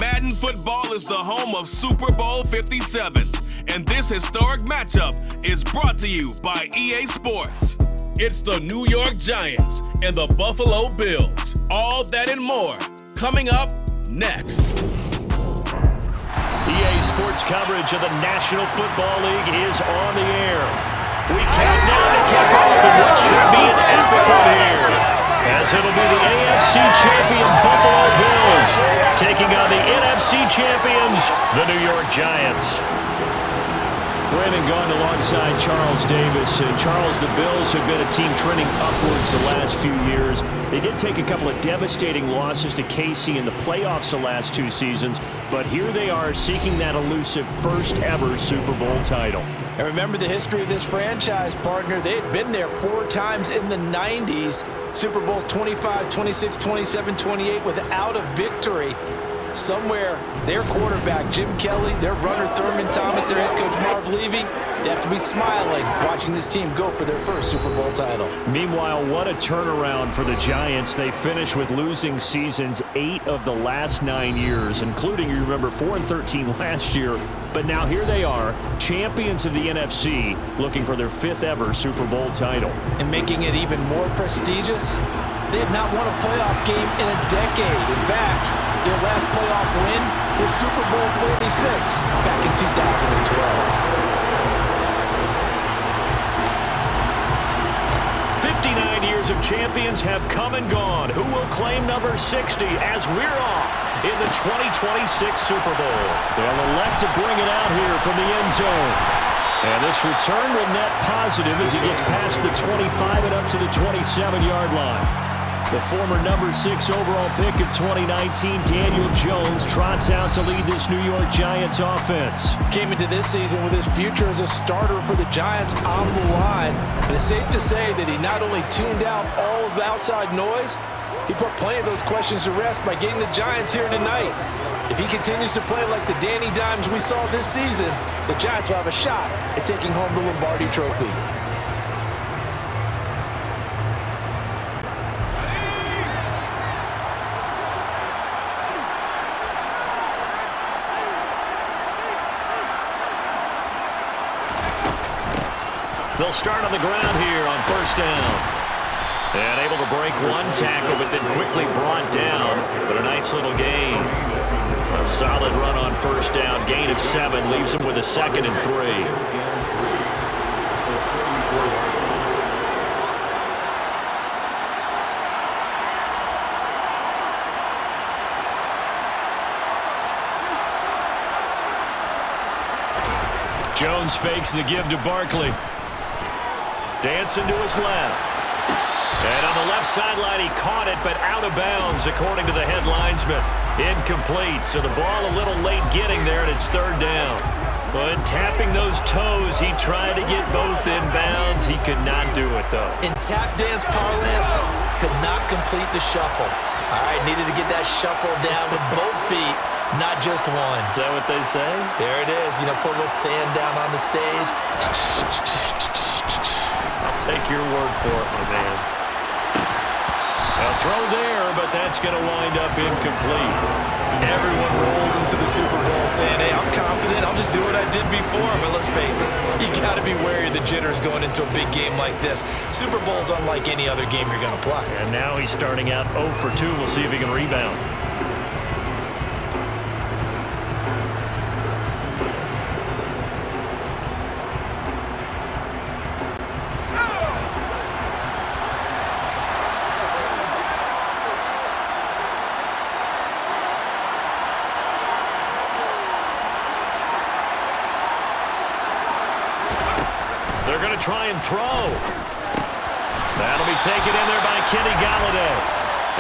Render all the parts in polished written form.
Madden football is the home of Super Bowl 57, and this historic matchup is brought to you by EA Sports. It's the New York Giants and the Buffalo Bills. All that and more coming up next. EA Sports coverage of the National Football League is on the air. We count down to kickoff in what should be an epic one here, as it'll be the AFC champion Buffalo Bills taking on the NFC champions, the New York Giants. Brandon Gaughan alongside Charles Davis. And Charles, the Bills have been a team trending upwards the last few years. They did take a couple of devastating losses to KC in the playoffs the last 2 seasons, but here they are seeking that elusive first-ever Super Bowl title. And remember the history of this franchise, partner. They had been there 4 times in the 90s. Super Bowls 25, 26, 27, 28 without a victory. Somewhere, their quarterback, Jim Kelly, their runner, Thurman Thomas, their head coach, Marv Levy, they have to be smiling watching this team go for their first Super Bowl title. Meanwhile, what a turnaround for the Giants. They finished with losing seasons 8 of the last 9 years, including, you remember, 4-13 last year. But now here they are, champions of the NFC, looking for their 5th ever Super Bowl title. And making it even more prestigious, they had not won a playoff game in a decade. In fact, their last playoff win was Super Bowl 46 back in 2012. 59 years of champions have come and gone. Who will claim number 60 as we're off in the 2026 Super Bowl? They'll elect to bring it out here from the end zone. And this return will net positive as he gets past the 25 and up to the 27-yard line. The former number 6 overall pick of 2019, Daniel Jones, trots out to lead this New York Giants offense. Came into this season with his future as a starter for the Giants on the line. And it's safe to say that he not only tuned out all of the outside noise, he put plenty of those questions to rest by getting the Giants here tonight. If he continues to play like the Danny Dimes we saw this season, the Giants will have a shot at taking home the Lombardi Trophy. They'll start on the ground here on first down. And able to break one tackle, but then quickly brought down. But a nice little gain. A solid run on first down. Gain of 7 leaves him with a 2nd and 3. Jones fakes the give to Barkley. Dancing to his left. And on the left sideline, he caught it, but out of bounds, according to the head linesman. Incomplete, so the ball a little late getting there, and it's 3rd down. But tapping those toes, he tried to get both in bounds. He could not do it, though. In tap dance parlance, could not complete the shuffle. All right, needed to get that shuffle down with both feet, not just one. Is that what they say? There it is. You know, put a little sand down on the stage. I'll take your word for it, my man. A throw there, but that's going to wind up incomplete. Everyone rolls into the Super Bowl saying, hey, I'm confident. I'll just do what I did before. But let's face it, you got to be wary of the jitters going into a big game like this. Super Bowl's unlike any other game you're going to play. And now he's starting out 0 for 2. We'll see if he can rebound. They're going to try and throw. That'll be taken in there by Kenny Golladay.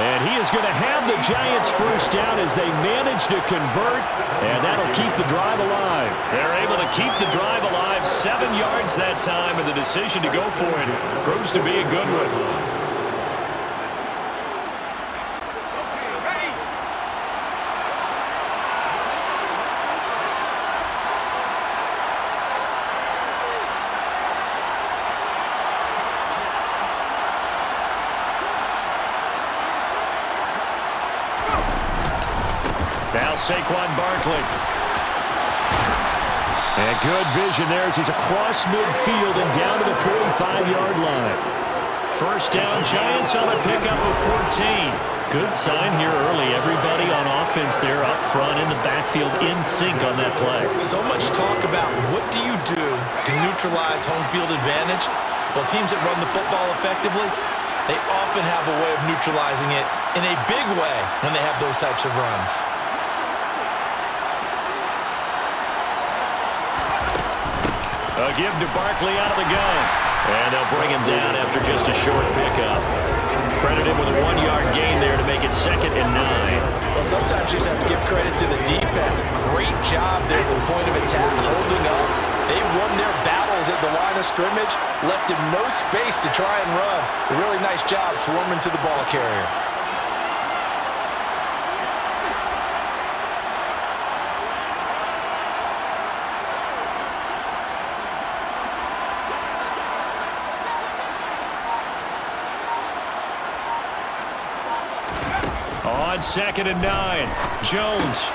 And he is going to have the Giants first down as they manage to convert, and that'll keep the drive alive. They're able to keep the drive alive, 7 yards that time, and the decision to go for it proves to be a good one. Now Saquon Barkley. And good vision there as he's across midfield and down to the 45-yard line. First down, Giants on a pickup of 14. Good sign here early. Everybody on offense there up front in the backfield in sync on that play. So much talk about what do you do to neutralize home field advantage? Well, teams that run the football effectively, they often have a way of neutralizing it in a big way when they have those types of runs. A give to Barkley out of the gun. And they'll bring him down after just a short pickup. Credit him with a 1-yard gain there to make it 2nd and 9. Well, sometimes you just have to give credit to the defense. Great job there at the point of attack, holding up. They won their battles at the line of scrimmage, left him no space to try and run. A really nice job swarming to the ball carrier. On 2nd and 9, Jones.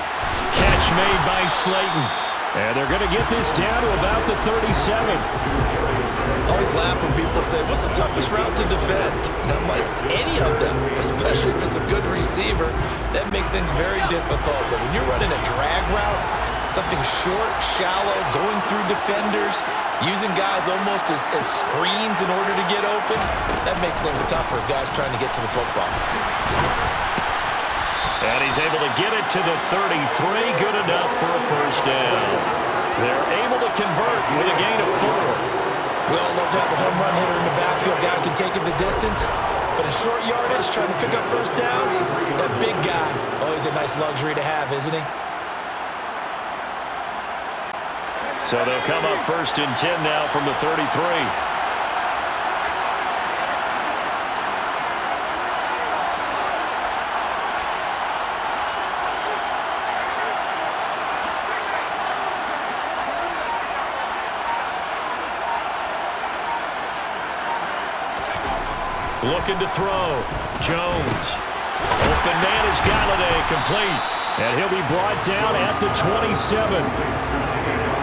Catch made by Slayton. And they're going to get this down to about the 37. Always laugh when people say, what's the toughest route to defend? And I'm like, any of them, especially if it's a good receiver, that makes things very difficult. But when you're running a drag route, something short, shallow, going through defenders, using guys almost as screens in order to get open, that makes things tougher, guys trying to get to the football. And he's able to get it to the 33. Good enough for a first down. They're able to convert with a gain of 4. We all love to have a home run hitter in the backfield. Guy can take it the distance. But in short yardage, trying to pick up first downs, that big guy, always a nice luxury to have, isn't he? So they'll come up 1st and 10 now from the 33. Looking to throw. Jones. Open man is Galladay, complete. And he'll be brought down at the 27.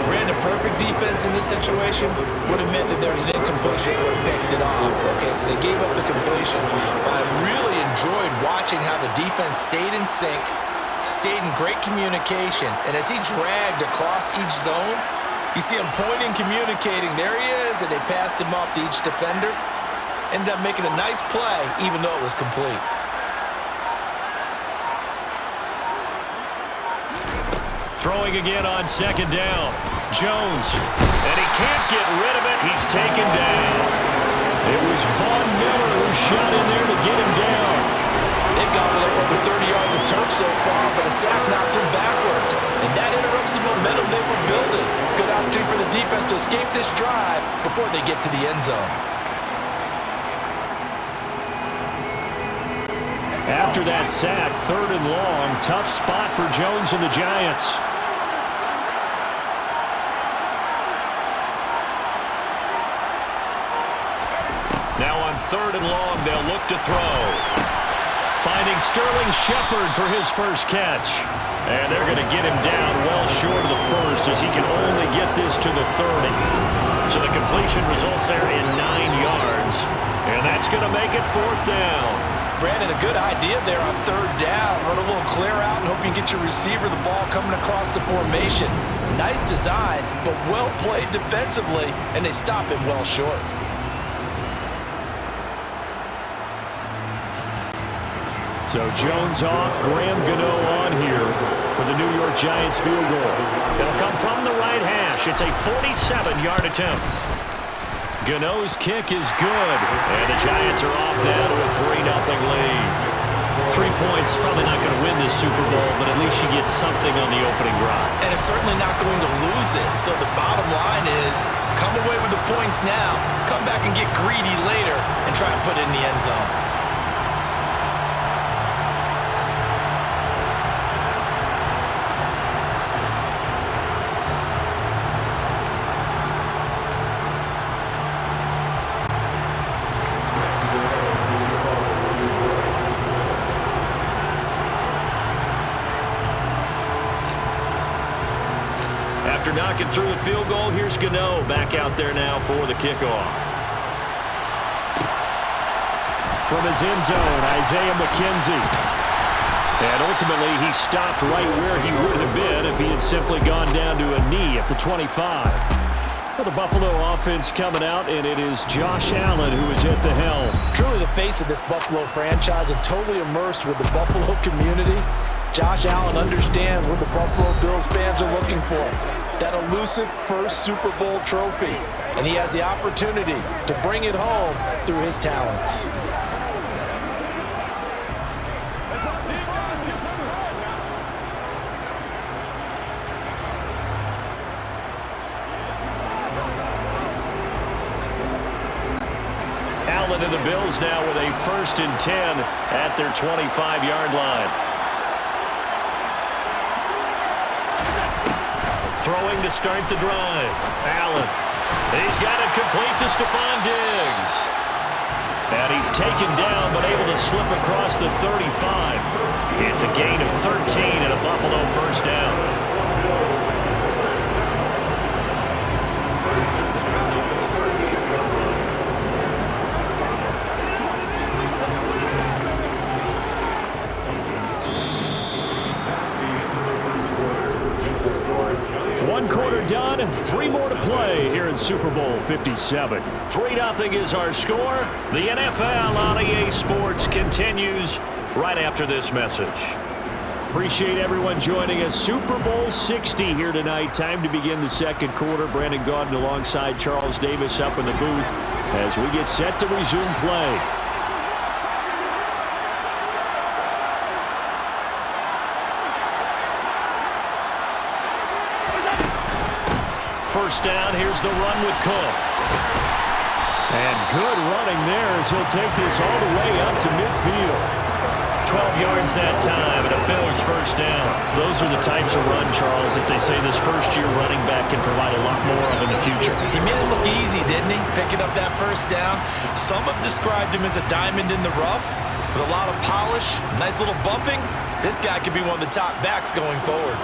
Ran a perfect defense in this situation. Would have meant that there was an incompletion. They would have picked it off. Okay, so they gave up the completion. But I really enjoyed watching how the defense stayed in sync, stayed in great communication. And as he dragged across each zone, you see him pointing, communicating. There he is, and they passed him off to each defender. Ended up making a nice play, even though it was complete. Throwing again on 2nd down. Jones. And he can't get rid of it. He's taken down. It was Von Miller who shot in there to get him down. They've gobbled up over 30 yards of turf so far, but a sack knocks him backwards. And that interrupts the momentum they were building. Good opportunity for the defense to escape this drive before they get to the end zone. After that sack, 3rd and long, tough spot for Jones and the Giants. Now on 3rd and long, they'll look to throw. Finding Sterling Shepard for his first catch. And they're going to get him down well short of the first as he can only get this to the 30. So the completion results there in 9 yards. And that's going to make it 4th down. Brandon, a good idea there on 3rd down. Run a little clear out and hope you can get your receiver the ball coming across the formation. Nice design, but well played defensively, and they stop him well short. So Jones off, Graham Gano on here for the New York Giants field goal. It'll come from the right hash. It's a 47-yard attempt. Gano's kick is good, and the Giants are off now to a 3-0 lead. 3 points, probably not going to win this Super Bowl, but at least you get something on the opening drive. And it's certainly not going to lose it. So the bottom line is, come away with the points now, come back and get greedy later, and try and put it in the end zone. After knocking through the field goal, here's Gano back out there now for the kickoff. From his end zone, Isaiah McKenzie. And ultimately, he stopped right where he would have been if he had simply gone down to a knee at the 25. Well, the Buffalo offense coming out, and it is Josh Allen who is at the helm. Truly the face of this Buffalo franchise and totally immersed with the Buffalo community. Josh Allen understands what the Buffalo Bills fans are looking for. That elusive first Super Bowl trophy. And he has the opportunity to bring it home through his talents. Allen and the Bills now with a 1st and 10 at their 25-yard line. Throwing to start the drive. Allen. He's got it complete to Stephon Diggs. And he's taken down but able to slip across the 35. It's a gain of 13 and a Buffalo 1st down. One quarter done, 3 more to play here in Super Bowl 57. 3-0 is our score. The NFL on EA Sports continues right after this message. Appreciate everyone joining us. Super Bowl 60 here tonight. Time to begin the second quarter. Brandon Gaudin alongside Charles Davis up in the booth as we get set to resume play. First down, here's the run with Cook. And good running there as he'll take this all the way up to midfield. 12 yards that time, and a Bills 1st down. Those are the types of run, Charles, that they say this first-year running back can provide a lot more of in the future. He made it look easy, didn't he? Picking up that 1st down. Some have described him as a diamond in the rough with a lot of polish, nice little bumping. This guy could be one of the top backs going forward.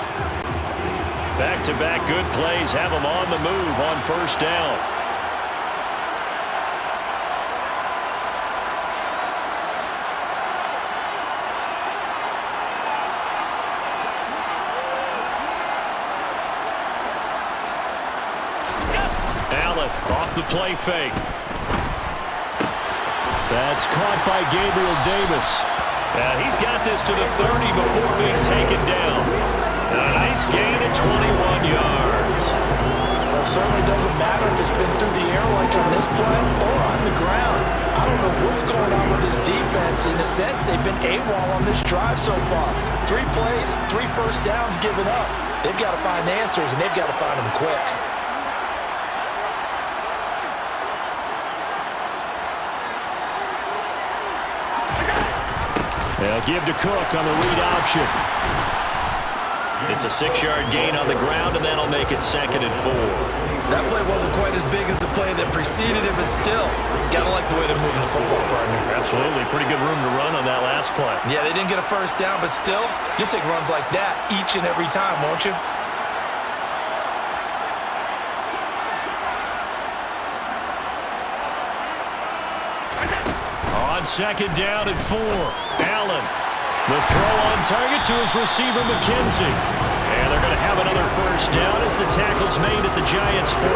Back-to-back good plays have him on the move on 1st down. Allen off the play fake. That's caught by Gabriel Davis. And he's got this to the 30 before being taken down. A nice gain at 21 yards. Well, it certainly doesn't matter if it's been through the air like on this play or on the ground. I don't know what's going on with this defense. In a sense, they've been AWOL on this drive so far. 3 plays, 3 1st downs given up. They've got to find answers, and they've got to find them quick. They'll give to Cook on the read option. It's a 6-yard gain on the ground, and that'll make it 2nd and 4. That play wasn't quite as big as the play that preceded it, but still, gotta like the way they're moving the football, partner. Absolutely. Pretty good room to run on that last play. Yeah, they didn't get a 1st down, but still, you'll take runs like that each and every time, won't you? On 2nd down and 4, Allen. The throw on target to his receiver, McKenzie. And they're going to have another 1st down as the tackle's made at the Giants' 14.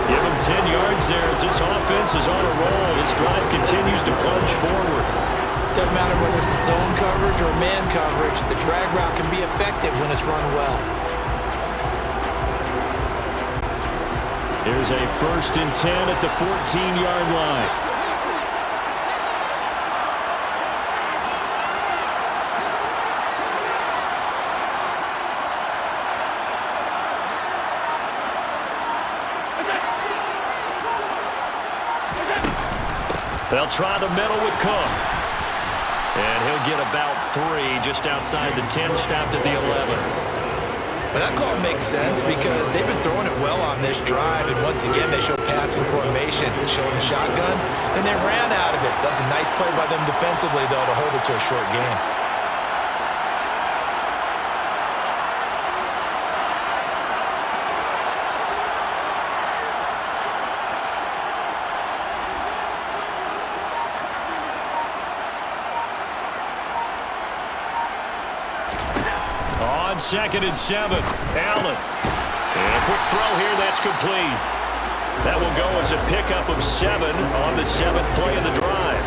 Give him 10 yards there as this offense is on a roll. This drive continues to plunge forward. Doesn't matter whether it's zone coverage or man coverage, the drag route can be effective when it's run well. Here's a 1st and 10 at the 14-yard line. They'll try the middle with Cook. And he'll get about 3 just outside the 10, stopped at the 11. But that call makes sense because they've been throwing it well on this drive, and once again they showed passing formation, showing the shotgun. Then they ran out of it. That was a nice play by them defensively, though, to hold it to a short gain. on 2nd and 7. Allen. And a quick throw here. That's complete. That will go as a pickup of 7 on the 7th play of the drive.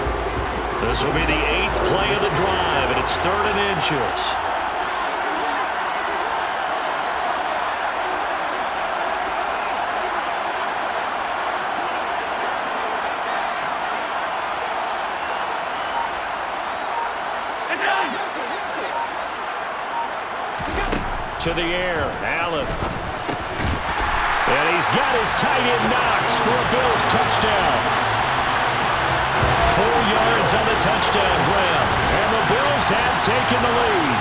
This will be the 8th play of the drive, and it's 3rd and inches. To the air, Allen. And he's got his tight end Knox for a Bills touchdown. 4 yards on the touchdown grab. And the Bills have taken the lead.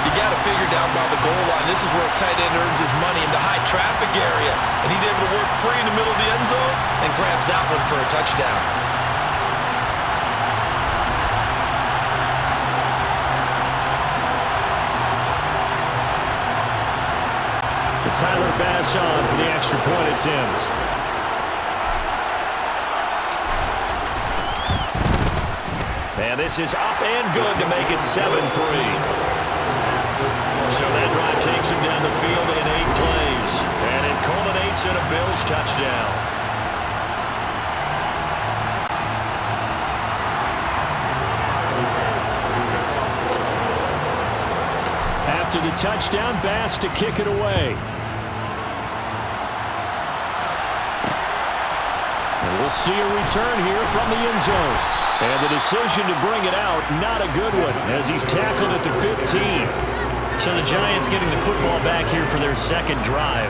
You got to figure down by the goal line. This is where a tight end earns his money, in the high traffic area. And he's able to work free in the middle of the end zone and grabs that one for a touchdown. Tyler Bass on for the extra point attempt. And this is up and good to make it 7-3. So that drive takes him down the field in 8 plays. And it culminates in a Bills touchdown. After the touchdown, Bass to kick it away. We'll see a return here from the end zone. And the decision to bring it out, not a good one, as he's tackled at the 15. So the Giants getting the football back here for their 2nd drive.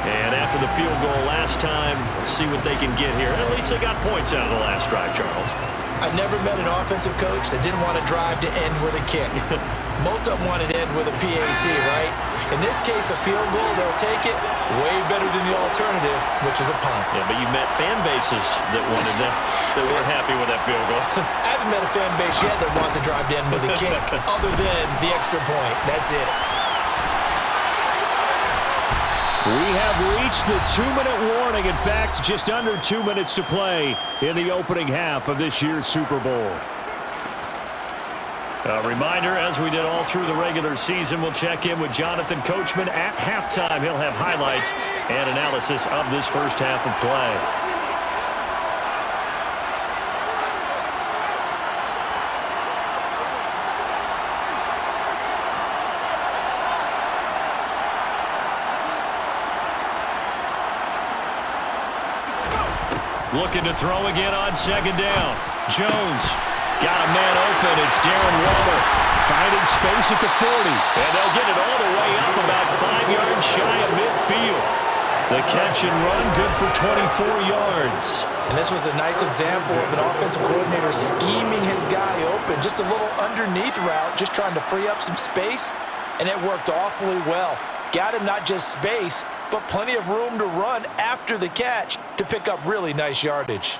And after the field goal last time, we'll see what they can get here. At least they got points out of the last drive, Charles. I never met an offensive coach that didn't want to drive to end with a kick. Most of them want to end with a PAT, right? In this case, a field goal, they'll take it way better than the alternative, which is a punt. Yeah, but you met fan bases that wanted that, that weren't happy with that field goal. I haven't met a fan base yet that wants to drive to end with a kick, other than the extra point. That's it. We have reached the 2-minute warning. In fact, just under 2 minutes to play in the opening half of this year's Super Bowl. A reminder, as we did all through the regular season, we'll check in with Jonathan Coachman at halftime. He'll have highlights and analysis of this first half of play. Looking to throw again on 2nd down. Jones. Got a man open. It's Darren Waller. Finding space at the 40. And they'll get it all the way up about 5 yards shy of midfield. The catch and run good for 24 yards. And this was a nice example of an offensive coordinator scheming his guy open. Just a little underneath route, just trying to free up some space. And it worked awfully well. Got him not just space, but plenty of room to run after the catch to pick up really nice yardage.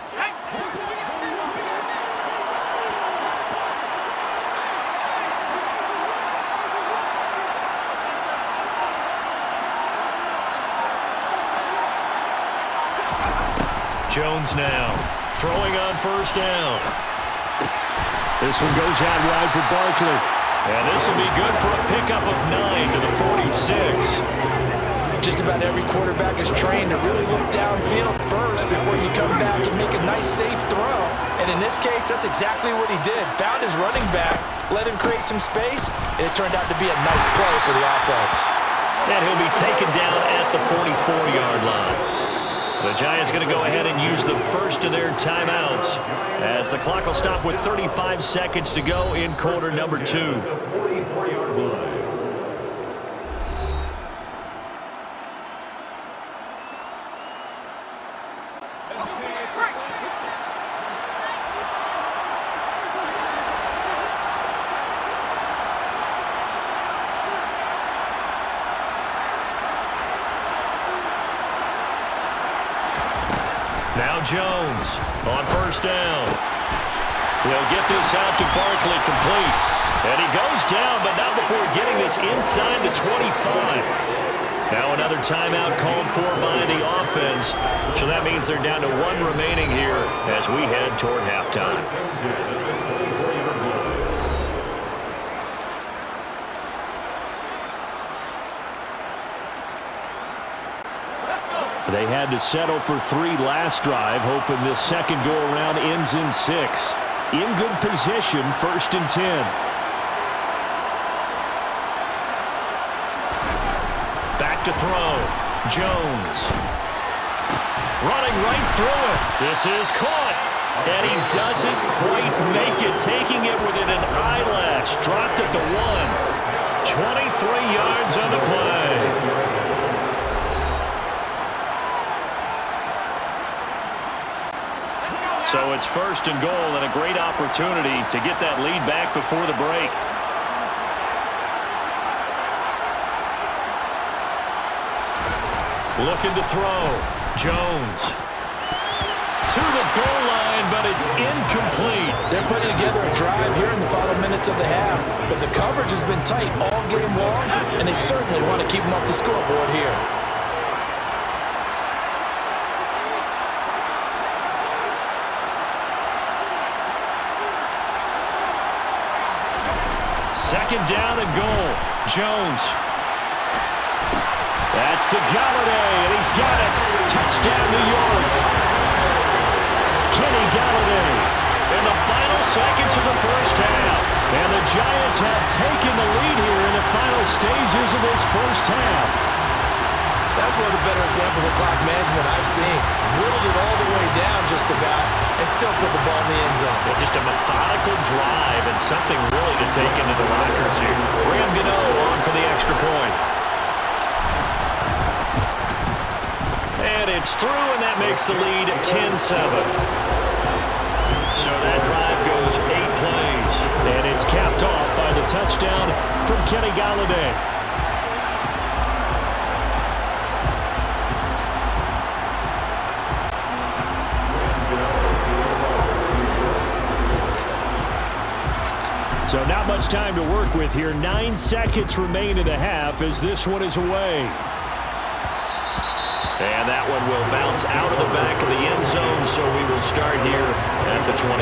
Jones now throwing on 1st down. This one goes out wide for Barkley. And this will be good for a pickup of 9 to the 46. Just about every quarterback is trained to really look downfield first before you come back and make a nice, safe throw. And in this case, that's exactly what he did. Found his running back, let him create some space, and it turned out to be a nice play for the offense. And he'll be taken down at the 44-yard line. The Giants going to go ahead and use the first of their timeouts as the clock will stop with 35 seconds to go in quarter number 2. Now Jones on 1st down. He'll get this out to Barkley, complete. And he goes down, but not before getting this inside the 25. Now another timeout called for by the offense. So that means they're down to 1 remaining here as we head toward halftime. They had to settle for 3 last drive, hoping this second go-around ends in 6. In good position, 1st and 10. Back to throw. Jones. Running right through it. This is caught. And he doesn't quite make it, taking it within an eyelash. Dropped at the 1. 23 yards on the play. So it's 1st and goal and a great opportunity to get that lead back before the break. Looking to throw. Jones. To the goal line, but it's incomplete. They're putting together a drive here in the final minutes of the half, but the coverage has been tight all game long, and they certainly want to keep them off the scoreboard here. Second down and goal. Jones. That's to Galladay, and he's got it. Touchdown, New York. Kenny Galladay in the final seconds of the first half. And the Giants have taken the lead here in the final stages of this first half. That's one of the better examples of clock management I've seen. Whittled it all the way down just about and still put the ball in the end zone. Yeah, just a methodical drive and something really to take into the lockers here. Graham Gano on for the extra point. And it's through, and that makes the lead 10-7. So that drive goes 8 plays, and it's capped off by the touchdown from Kenny Galladay. So not much time to work with here. 9 seconds remain in the half as this one is away. And that one will bounce out of the back of the end zone, so we will start here at the 25.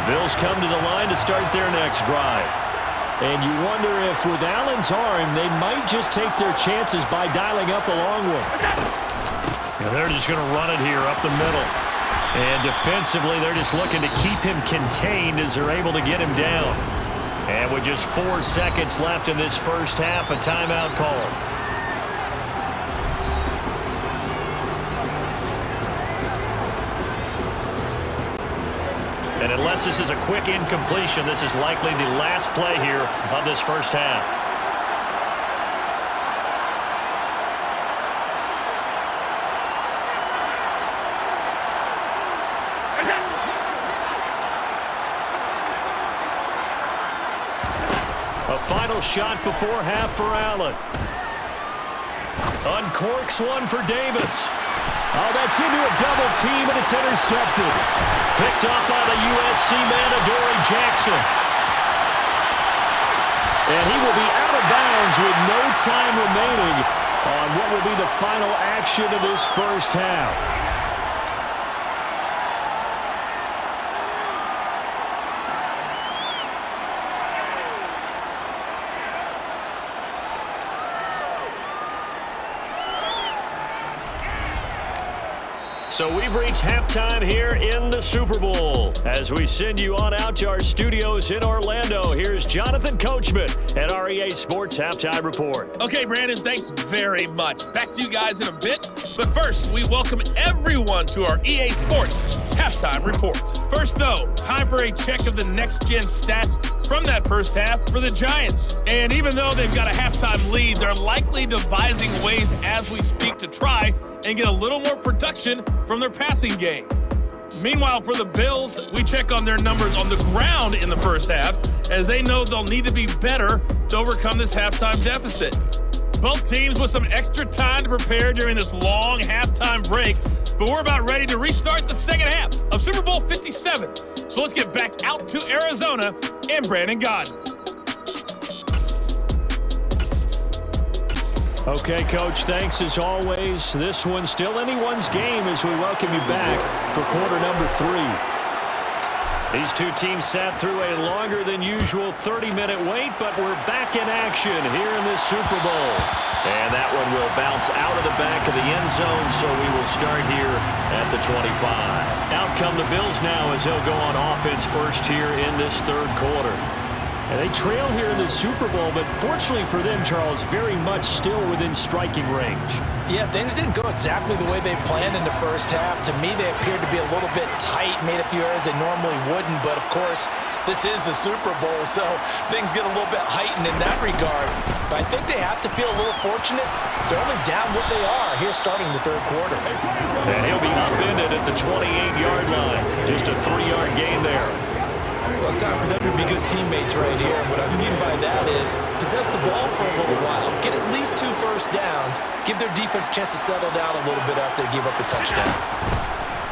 The Bills come to the line to start their next drive. And you wonder if with Allen's arm, they might just take their chances by dialing up a long one. And they're just going to run it here up the middle. And defensively, they're just looking to keep him contained as they're able to get him down. And with just 4 seconds left in this first half, a timeout call. And unless this is a quick incompletion, this is likely the last play here of this first half. A final shot before half for Allen. Uncorks one for Davis. Oh, that's into a double team, and it's intercepted. Picked off by the USC man, Adoree Jackson. And he will be out of bounds with no time remaining on what will be the final action of this first half. So we've reached halftime here in the Super Bowl. As we send you on out to our studios in Orlando, here's Jonathan Coachman at our EA Sports Halftime Report. Okay, Brandon, thanks very much. Back to you guys in a bit. But first, we welcome everyone to our EA Sports Halftime Report. First, though, time for a check of the next-gen stats from that first half for the Giants. And even though they've got a halftime lead, they're likely devising ways as we speak to try and get a little more production from their passing game. Meanwhile, for the Bills, we check on their numbers on the ground in the first half, as they know they'll need to be better to overcome this halftime deficit. Both teams with some extra time to prepare during this long halftime break, but we're about ready to restart the second half of Super Bowl 57. So let's get back out to Arizona and Brandon Gaudin. Okay, Coach, thanks as always. This one's still anyone's game as we welcome you back for quarter number 3. These two teams sat through a longer than usual 30-minute wait, but we're back in action here in this Super Bowl. And that one will bounce out of the back of the end zone, so we will start here at the 25. Out come the Bills now as they'll go on offense first here in this third quarter. And they trail here in the Super Bowl, but fortunately for them, Charles, very much still within striking range. Yeah, things didn't go exactly the way they planned in the first half. To me, they appeared to be a little bit tight, made a few errors they normally wouldn't. But, of course, this is the Super Bowl, so things get a little bit heightened in that regard. But I think they have to feel a little fortunate. They're only down what they are here starting the third quarter. And he'll be upended at the 28-yard line. Just a 3-yard gain there. Well, it's time for them to be good teammates right here. And what I mean by that is possess the ball for a little while, get at least 2 first downs, give their defense a chance to settle down a little bit after they give up a touchdown.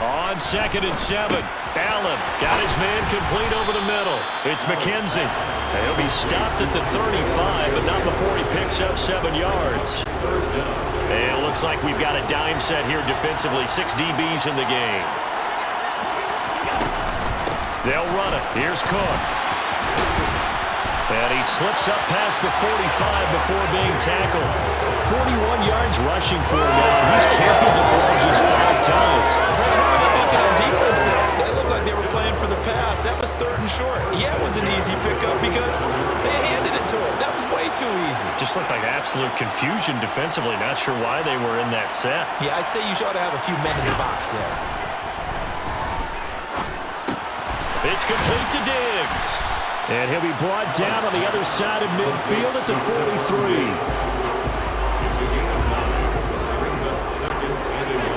On 2nd and 7, Allen got his man complete over the middle. It's McKenzie. He'll be stopped at the 35, but not before he picks up 7 yards. And it looks like we've got a dime set here defensively. 6 DBs in the game. They'll run it. Here's Cook. And he slips up past the 45 before being tackled. 41 yards rushing for him now. He's carried the ball just 5 times. They're thinking on defense there. They looked like they were playing for the pass. That was 3rd and short. Yeah, it was an easy pickup because they handed it to him. That was way too easy. Just looked like absolute confusion defensively. Not sure why they were in that set. Yeah, I'd say you ought to have a few men in the box there. It's complete to Diggs. And he'll be brought down on the other side of midfield at the 43.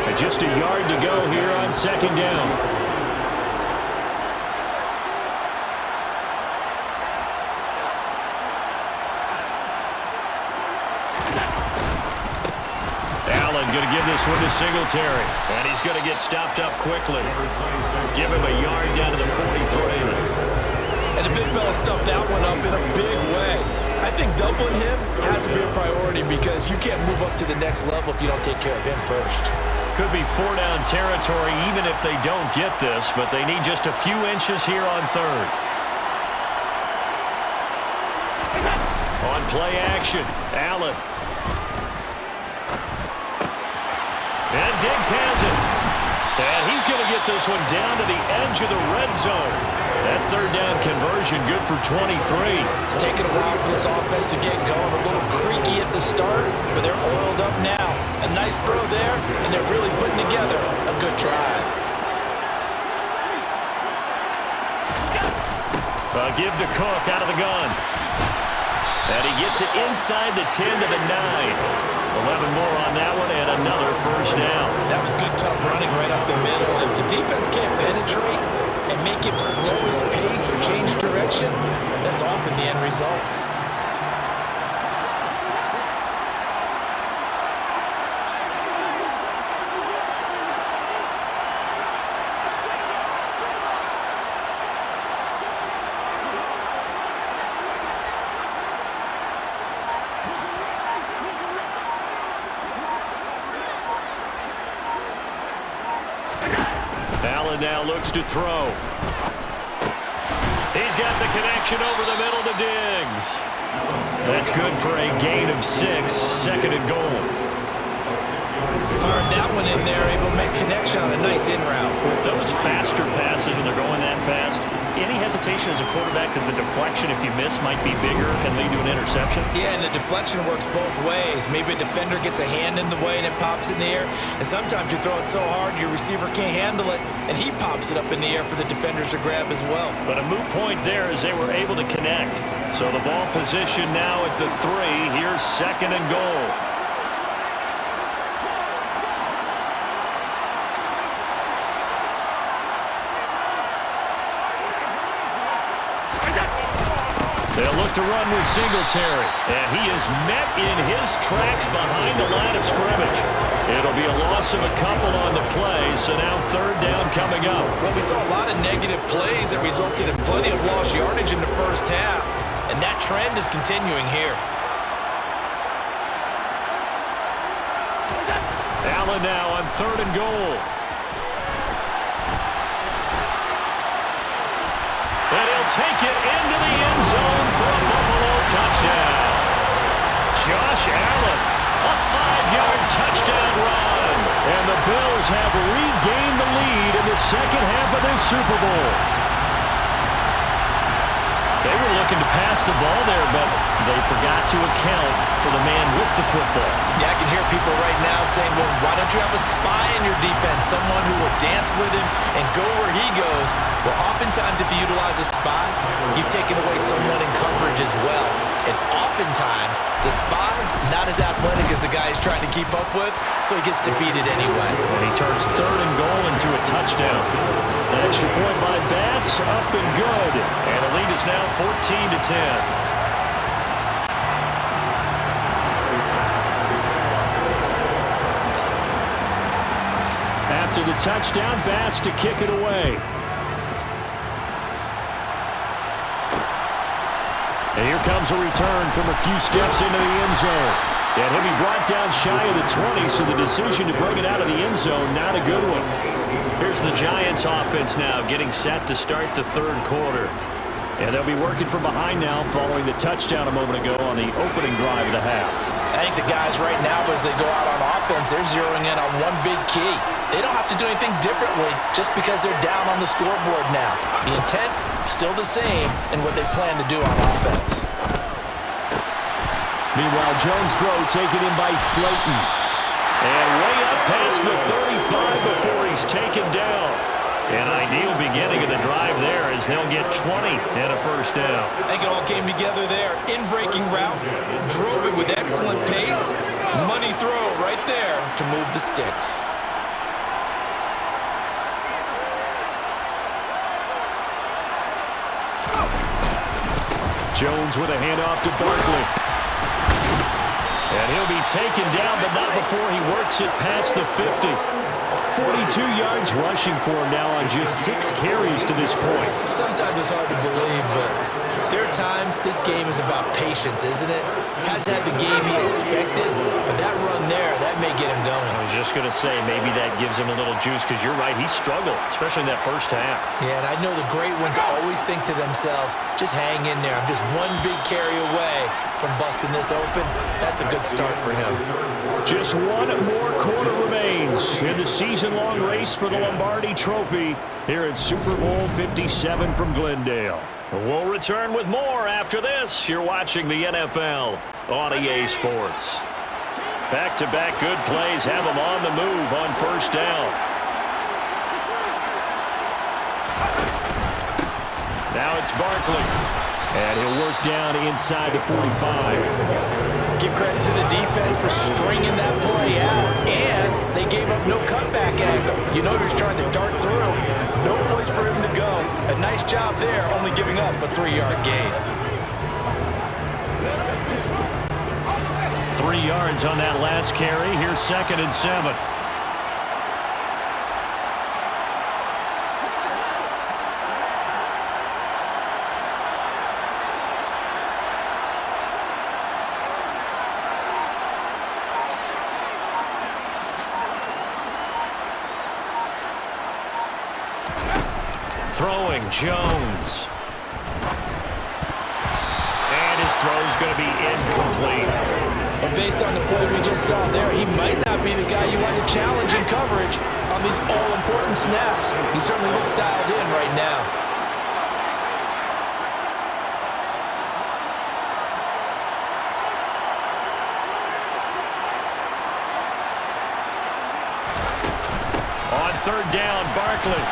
And just a yard to go here on 2nd down. Allen going to give this one to Singletary. And he's going to get stopped up quickly. Give him a yard down to the 43. And the big fella stuffed that one up in a big way. I think doubling him has to be a priority because you can't move up to the next level if you don't take care of him first. Could be 4-down territory even if they don't get this, but they need just a few inches here on 3rd. On play action, Allen. And Diggs has it. And he's going to get this one down to the edge of the red zone. That 3rd down conversion good for 23. It's taken a while for this offense to get going. A little creaky at the start, but they're oiled up now. A nice throw there, and they're really putting together a good drive. Give to Cook out of the gun. And he gets it inside the 10 to the 9. 11 more on that one, and another 1st down. That was good, tough running right up the middle. If the defense can't penetrate and make him slow his pace or change direction, that's often the end result. Allen now looks to throw. He's got the connection over the middle to Diggs. That's good for a gain of 6, 2nd and goal. Fired that one in there, able to make connection on a nice in route. With those faster passes when they're going that fast, any hesitation as a quarterback that the deflection, if you miss, might be bigger and lead to an interception? Yeah, and the deflection works both ways. Maybe a defender gets a hand in the way and it pops in the air. And sometimes you throw it so hard your receiver can't handle it, and he pops it up in the air for the defenders to grab as well. But a moot point there as they were able to connect. So the ball position now at the 3. Here's 2nd and goal. They'll look to run with Singletary, and he is met in his tracks behind the line of scrimmage. It'll be a loss of a couple on the play, so now 3rd down coming up. Well, we saw a lot of negative plays that resulted in plenty of lost yardage in the first half, and that trend is continuing here. Allen now on 3rd and goal. And he'll take it into the end zone for a Buffalo touchdown. Josh Allen, a 5-yard touchdown run. And the Bills have regained the lead in the second half of this Super Bowl. They were looking to pass the ball there, but they forgot to account for the man with the football. Yeah, I can hear people right now saying, well, why don't you have a spy in your defense, someone who will dance with him and go where he goes? Well, oftentimes if you utilize a spy, you've taken away someone in coverage as well. And oftentimes, the spy, not as athletic as the guy he's trying to keep up with, so he gets defeated anyway. And he turns 3rd and goal into a touchdown. An extra point by Bass, up and good. And the lead is now 14-10. After the touchdown, Bass to kick it away. And here comes a return from a few steps into the end zone. And he'll be brought down shy of the 20, so the decision to bring it out of the end zone, not a good one. Here's the Giants offense now, getting set to start the 3rd quarter. And they'll be working from behind now following the touchdown a moment ago on the opening drive of the half. I think the guys right now, as they go out on offense, they're zeroing in on one big key. They don't have to do anything differently just because they're down on the scoreboard now. The intent, still the same in what they plan to do on offense. Meanwhile, Jones' throw taken in by Slayton. And way up past the 35 before he's taken down. An ideal beginning of the drive there as they'll get 20 and a first down. I think it all came together there. In-breaking route, drove it with excellent pace. Money throw right there to move the sticks. Jones with a handoff to Barkley. And he'll be taken down, but not before he works it past the 50. 42 yards rushing for him now on just 6 carries to this point. Sometimes it's hard to believe, but there are times this game is about patience, isn't it? Hasn't had the game he expected, but that run there, that may get him going. I was just going to say, maybe that gives him a little juice, because you're right, he struggled, especially in that first half. Yeah, and I know the great ones always think to themselves, just hang in there. I'm just one big carry away from busting this open. That's a good start for him. Just one more quarter remains in the season-long race for the Lombardi Trophy here at Super Bowl 57 from Glendale. We'll return with more after this. You're watching the NFL on EA Sports. Back-to-back good plays have them on the move on first down. Now it's Barkley. And he'll work down inside the 45. Give credit to the defense for stringing that play out, and they gave up no cutback angle. You know he's trying to dart through. No place for him to go. A nice job there, only giving up a 3-yard gain. 3 yards on that last carry. Here's 2nd and 7. Throwing Jones. And his throw's going to be incomplete. But based on the play we just saw there, he might not be the guy you want to challenge in coverage on these all-important snaps. He certainly looks dialed in right now. On 3rd down, Barkley.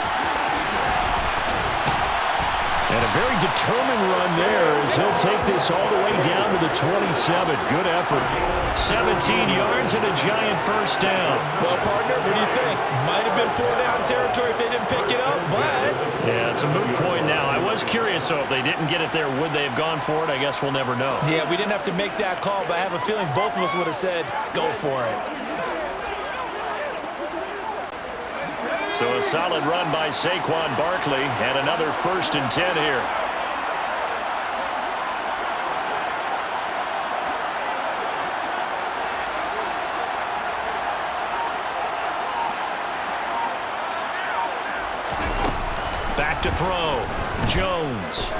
And a very determined run there as he'll take this all the way down to the 27. Good effort. 17 yards and a giant first down. Well, partner, what do you think? Might have been 4-down territory if they didn't pick it up, but... Yeah, it's a moot point now. I was curious, though, if they didn't get it there, would they have gone for it? I guess we'll never know. Yeah, we didn't have to make that call, but I have a feeling both of us would have said, go for it. So a solid run by Saquon Barkley and another 1st and 10 here. Back to throw. Jones.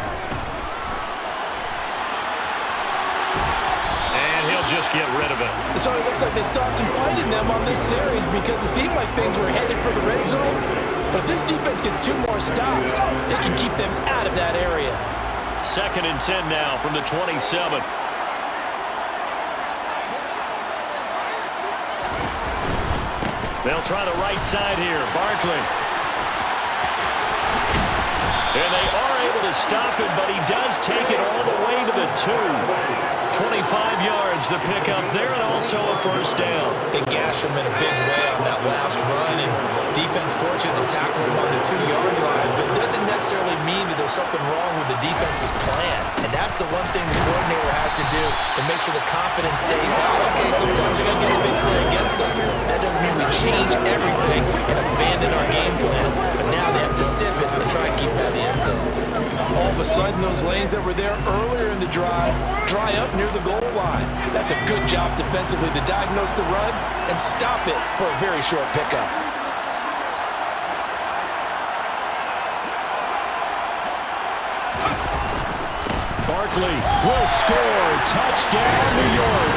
And he'll just get rid of it. So it looks like they stopped some fight in them on this series because it seemed like things were headed for the red zone. But if this defense gets 2 more stops, they can keep them out of that area. 2nd and 10 now from the 27. They'll try the right side here. Barkley. And they are able to stop him, but he does take it all the way to the 2. 25 yards the pickup there, and also a first down. They gashed him in a big way on that last run, and defense fortunate to tackle him on the 2-yard line, but doesn't necessarily mean that there's something wrong with the defense's plan. And that's the one thing the coordinator has to do to make sure the confidence stays high. Okay, sometimes you're going to get a big play against us. That doesn't mean we change everything and abandon our game plan, but now they have to stiff it and try and keep him out of the end zone. All of a sudden, those lanes that were there earlier in the drive dry up near the goal line. That's a good job defensively to diagnose the run and stop it for a very short pickup. Barkley will score. Touchdown, New York.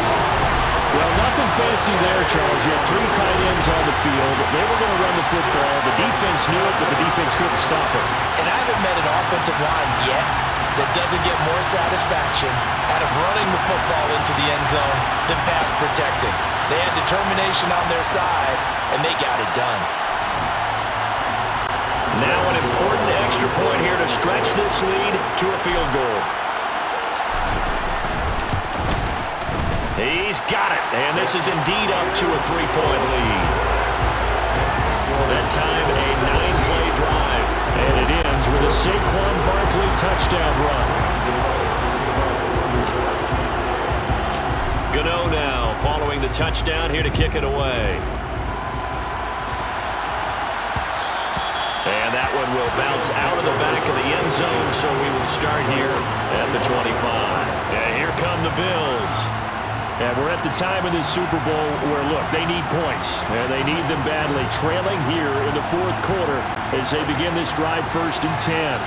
Well, nothing fancy there, Charles. You had 3 tight ends on the field. They were going to run the football. The defense knew it, but the defense couldn't stop it. And I haven't met an offensive line yet that doesn't get more satisfaction out of running the football into the end zone than pass protecting. They had determination on their side, and they got it done. Now an important extra point here to stretch this lead to a field goal. He's got it, and this is indeed up to a 3-point lead. That time, a 9-play drive, and it ends with a Saquon Barkley touchdown run. Gano now following the touchdown here to kick it away. And that one will bounce out of the back of the end zone, so we will start here at the 25. And here come the Bills. And we're at the time in this Super Bowl where, look, they need points, and they need them badly. Trailing here in the 4th quarter as they begin this drive 1st and 10.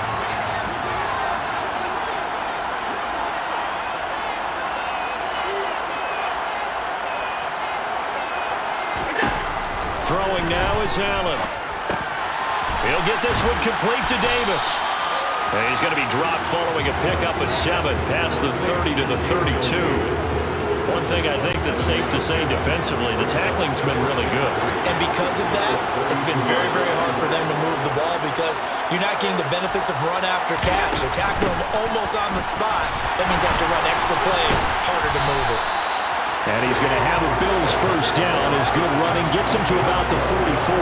Throwing now is Allen. He'll get this one complete to Davis. And he's going to be dropped following a pickup of 7 past the 30 to the 32. One thing I think that's safe to say defensively, the tackling's been really good. And because of that, it's been very, very hard for them to move the ball because you're not getting the benefits of run after catch. They're tackling them almost on the spot. That means they have to run extra plays, harder to move it. And he's going to have a Bills first down. His good running gets him to about the 44.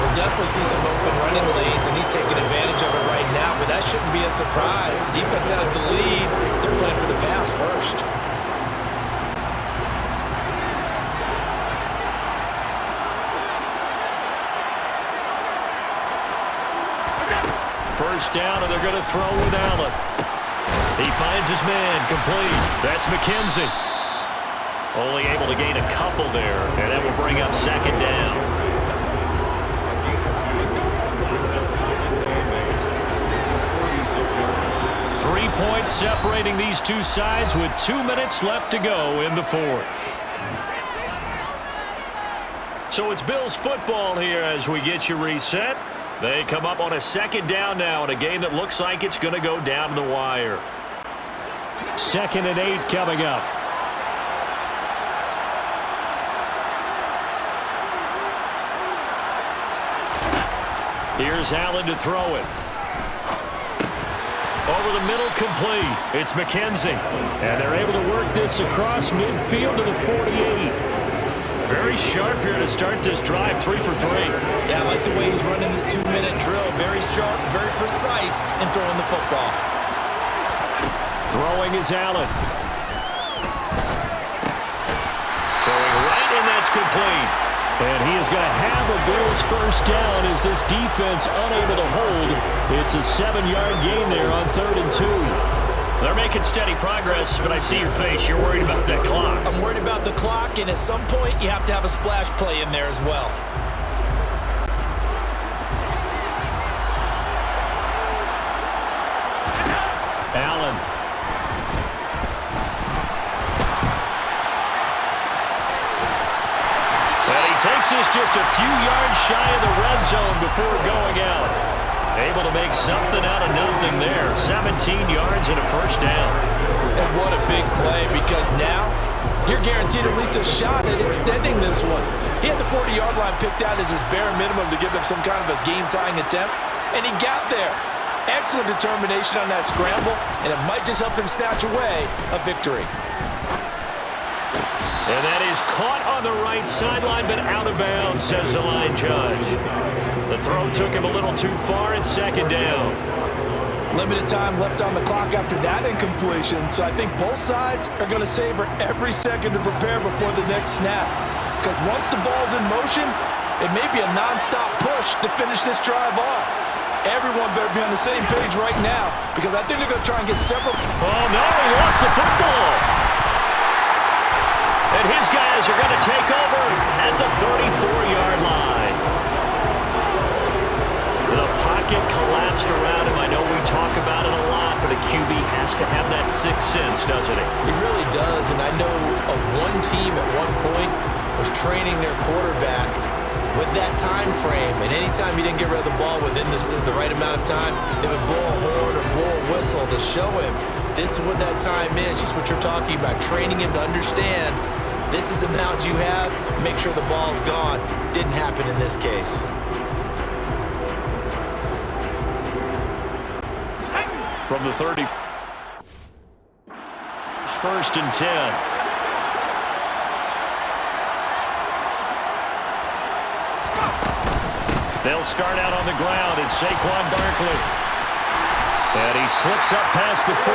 We'll definitely see some open running lanes, and he's taking advantage of it right now, but that shouldn't be a surprise. Defense has the lead. They're playing for the pass first. First down, and they're going to throw with Allen. He finds his man complete. That's McKenzie. Only able to gain a couple there, and that will bring up 2nd down. Three points separating these two sides with 2 minutes left to go in the 4th. So it's Bills football here as we get you reset. They come up on a 2nd down now in a game that looks like it's going to go down to the wire. 2nd and 8 coming up. Here's Allen to throw it. Over the middle, complete. It's McKenzie. And they're able to work this across midfield to the 48. Very sharp here to start this drive, 3 for 3. Yeah, I like the way he's running this 2-minute drill. Very sharp, very precise in throwing the football. Throwing is Allen. Throwing right, and that's complete. And he is going to have a Bills first down as this defense unable to hold. It's a 7-yard gain there on 3rd and 2. They're making steady progress, but I see your face. You're worried about that clock. I'm worried about the clock, and at some point, you have to have a splash play in there as well. is just a few yards shy of the red zone before going out. Able to make something out of nothing there. 17 yards and a first down. And what a big play, because now you're guaranteed at least a shot at extending this one. He had the 40-yard line picked out as his bare minimum to give them some kind of a game-tying attempt, and he got there. Excellent determination on that scramble, and it might just help them snatch away a victory. And that is caught on the right sideline, but out of bounds, says the line judge. The throw took him a little too far at second down. Limited time left on the clock after that incompletion, so I think both sides are going to savor every second to prepare before the next snap. Because once the ball's in motion, it may be a non-stop push to finish this drive off. Everyone better be on the same page right now, because I think they're going to try and get several. Oh, no, he lost the football. And his guys are going to take over at the 34-yard line. The pocket collapsed around him. I know we talk about it a lot, but a QB has to have that sixth sense, doesn't it? He really does, and I know of one team at one point was training their quarterback with that time frame, and anytime he didn't get rid of the ball within the right amount of time, they would blow a horn or blow a whistle to show him this is what that time is, just what you're talking about, training him to understand this is the amount you have, make sure the ball's gone. Didn't happen in this case. From the 30. First and 10. They'll start out on the ground. It's Saquon Barkley. And he slips up past the 45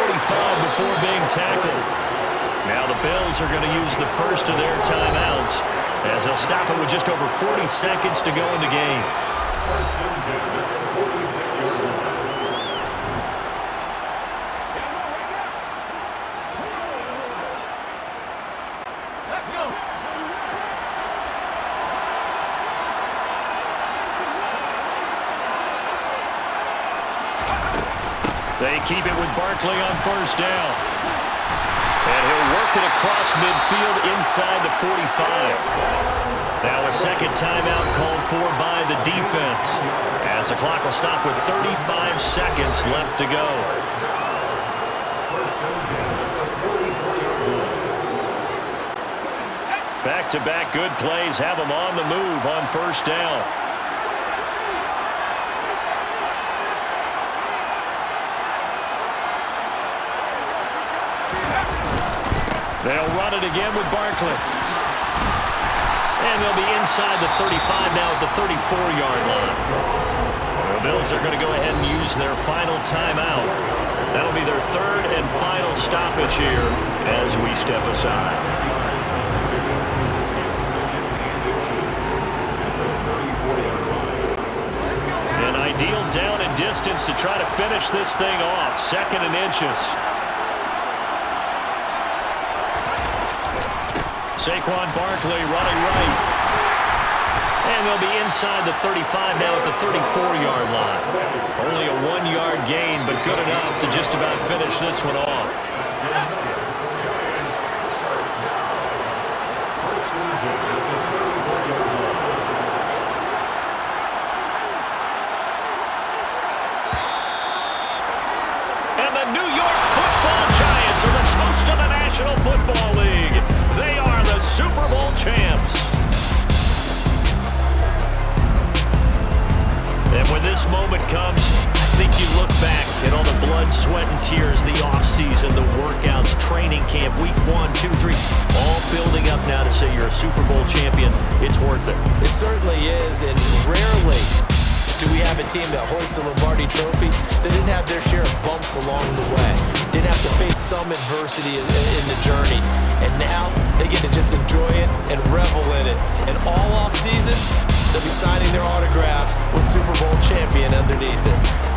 before being tackled. Now the Bills are going to use the first of their timeouts as they'll stop it with just over 40 seconds to go in the game. They keep it with Barkley on first down. And he'll work it across midfield inside the 45. Now a second timeout called for by the defense, as the clock will stop with 35 seconds left to go. Back-to-back good plays have them on the move on first down. They'll run it again with Barkley. And they'll be inside the 35 now at the 34-yard line. The Bills are going to go ahead and use their final timeout. That'll be their third and final stoppage here as we step aside. An ideal down and distance to try to finish this thing off. Second and inches. Saquon Barkley running right. And they'll be inside the 35 now at the 34-yard line. Only a 1-yard gain, but good enough to just about finish this one off. And the New York Football Giants are the toast of the National Football League. They are the Super Bowl champs. And when this moment comes, I think you look back at all the blood, sweat, and tears, the offseason, the workouts, training camp, week 1, 2, 3, all building up now to say you're a Super Bowl champion. It's worth it. It certainly is, and rarely do we have a team that hoists the Lombardi Trophy that didn't have their share of bumps along the way, didn't have to face some adversity in the journey, and now they get to just enjoy it and revel in it. And all off season, they'll be signing their autographs with Super Bowl champion underneath it.